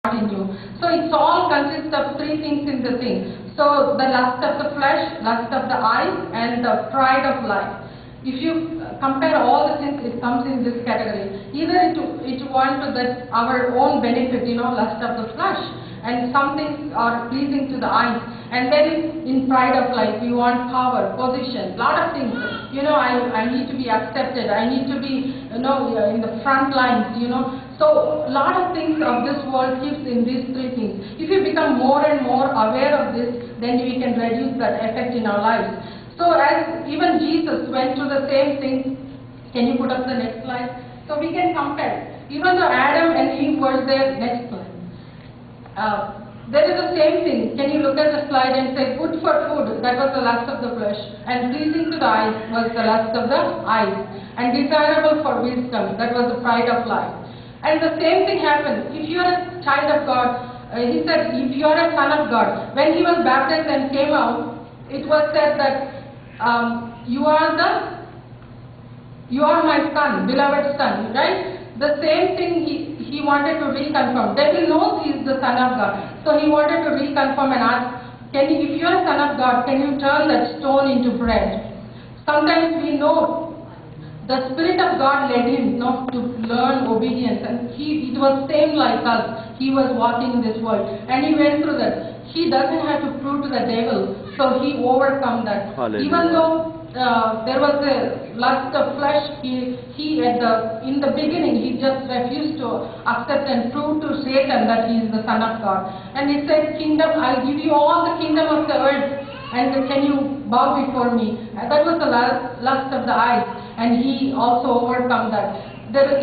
in you. So it's all consists of three things in the thing. So the lust of the flesh, lust of the eyes, and the pride of life. If you compare all the things, it comes in this category. Either it want to that our own benefit, lust of the flesh, and some things are pleasing to the eyes. And then in pride of life, we want power, position, lot of things. I need to be accepted. I need to be, in the front lines. So a lot of things of this world keeps in these three things. If you become more and more aware of this, then we can reduce that effect in our lives. So as even Jesus went through the same thing. Can you put up the next slide? So we can compare. Even though Adam and Eve were there, next slide. There is the same thing. Can you look at the slide and say, good for food, that was the lust of the flesh, and pleasing to the eyes was the lust of the eyes, and desirable for wisdom, that was the pride of life. And the same thing happened. If you are a child of God, he said, if you are a son of God, when he was baptized and came out, it was said that you are my son, beloved son, right? The same thing he wanted to reconfirm. Devil knows he is the son of God. So he wanted to reconfirm and ask, if you are a son of God, can you turn that stone into bread? Sometimes we know the Spirit of God led him to learn obedience, and it was same like us. He was walking in this world and he went through that. He doesn't have to prove to the devil, so he overcome that. Hallelujah. Even though there was a lust of flesh, in the beginning he just refused to accept and prove to Satan that he is the Son of God. And he said, kingdom, I'll give you all the kingdom of the earth, and can you bow before me? And that was the lust of the eyes, and he also overcome that.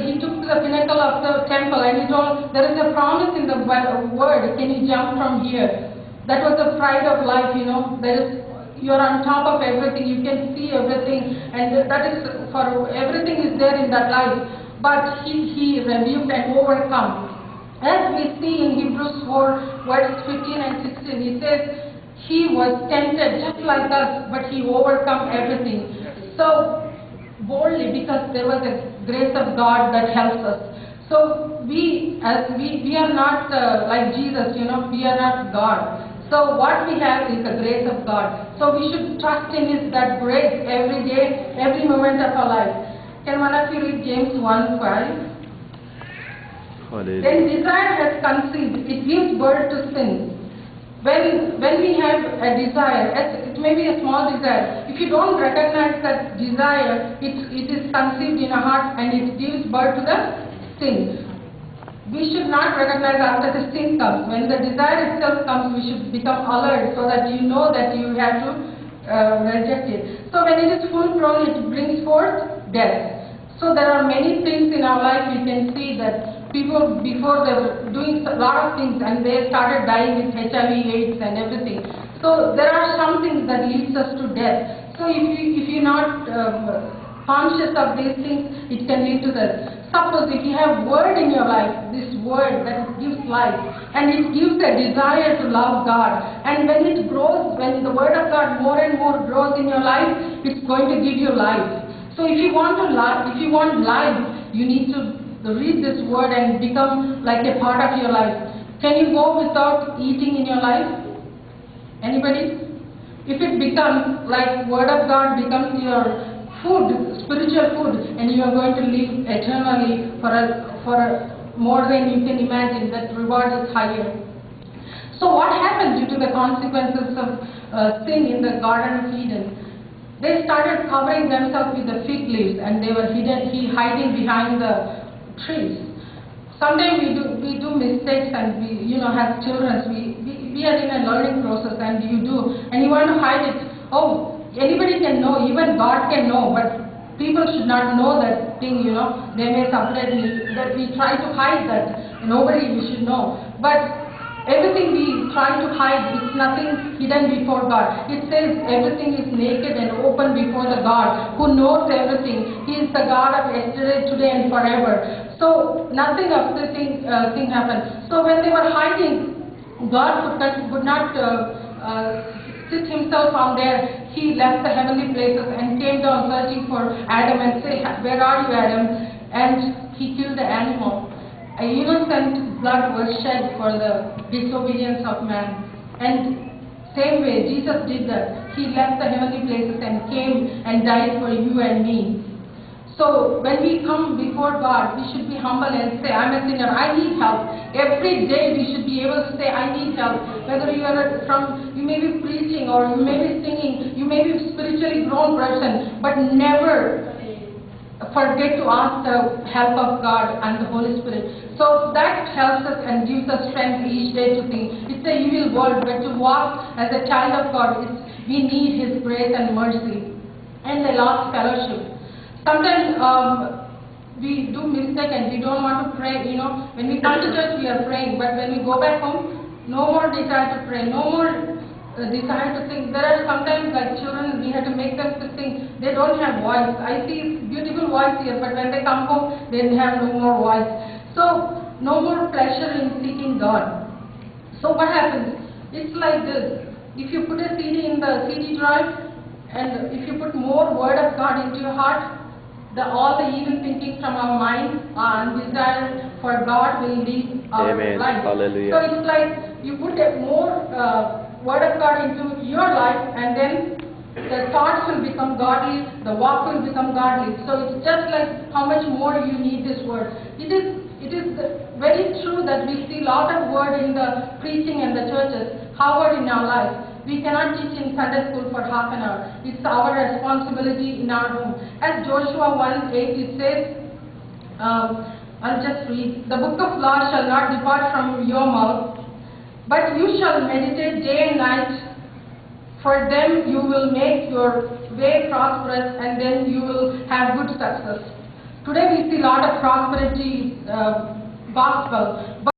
He took to the pinnacle of the temple and he told, there is a promise in the word, can you jump from here? That was the pride of life, you're on top of everything, you can see everything, and that is for everything is there in that life. But he rebuked and overcome. As we see in Hebrews 4 verse 15 and 16, he says, he was tempted just like us, but he overcome everything. So boldly, because there was a grace of God that helps us. So we are not like Jesus, we are not God. So what we have is the grace of God. So we should trust in that grace every day, every moment of our life. Can one of you read James 1:5? Then desire has conceived, it gives birth to sin. When we have a desire, it may be a small desire. If you don't recognize that desire, it is conceived in a heart and it gives birth to the sin. We should not recognize after the sin comes. When the desire itself comes, we should become alert so that you know that you have to reject it. So when it is full grown, it brings forth death. So there are many things in our life we can see that people before they were doing a lot of things and they started dying with HIV, AIDS and everything. So there are some things that leads us to death. So if you're not conscious of these things, it can lead to that. Suppose if you have word in your life, this word that gives life, and it gives a desire to love God, and when it grows, when the word of God more and more grows in your life, it's going to give you life. So if you want life, you need to read this word and become like a part of your life. Can you go without eating in your life? Anybody? If it becomes like word of God becomes your food, spiritual food, and you are going to live eternally for more than you can imagine, that reward is higher. So what happened due to the consequences of sin in the Garden of Eden? They started covering themselves with the fig leaves and they were hiding behind the trees. Sometimes we do mistakes and we have children. We are in a learning process and you want to hide it. Oh, anybody can know, even God can know, but people should not know that thing, they may separate that we try to hide that. Nobody should know. But everything we try to hide, it's nothing hidden before God. It says everything is naked and open before the God who knows everything. He is the God of yesterday, today and forever. So nothing of this thing happened. So when they were hiding, God could not sit himself on there. He left the heavenly places and came down searching for Adam and say, where are you, Adam? And he killed the animal. An innocent blood was shed for the disobedience of man. And same way Jesus did that. He left the heavenly places and came and died for you and me. So when we come before God, we should be humble and say, I'm a sinner, I need help. Every day we should be able to say, I need help. Whether you may be preaching or you may be singing, you may be a spiritually grown person, but never forget to ask the help of God and the Holy Spirit. So that helps us and gives us strength each day to think. It's an evil world, but to walk as a child of God, we need His grace and mercy and the lost fellowship. Sometimes we do mistake and we don't want to pray, when we come to church we are praying, but when we go back home, no more desire to pray, no more desire to sing. There are sometimes like children, we have to make them to sing, they don't have voice. I see beautiful voice here, but when they come home, they have no more voice. So, no more pleasure in seeking God. So what happens? It's like this, if you put a CD in the CD drive, and if you put more word of God into your heart, all the evil thinking from our mind and desire for God will lead our life. Hallelujah. So it's like you put a more word of God into your life, and then the thoughts will become godly, the walk will become godly. So it's just like how much more you need this word. It is very true that we see a lot of word in the preaching and the churches. However, in our life, we cannot teach in Sunday school for half an hour. It's our responsibility in our home. As Joshua 1:8 it says, I'll just read, the book of law shall not depart from your mouth, but you shall meditate day and night, for them you will make your way prosperous, and then you will have good success. Today we see a lot of prosperity gospel.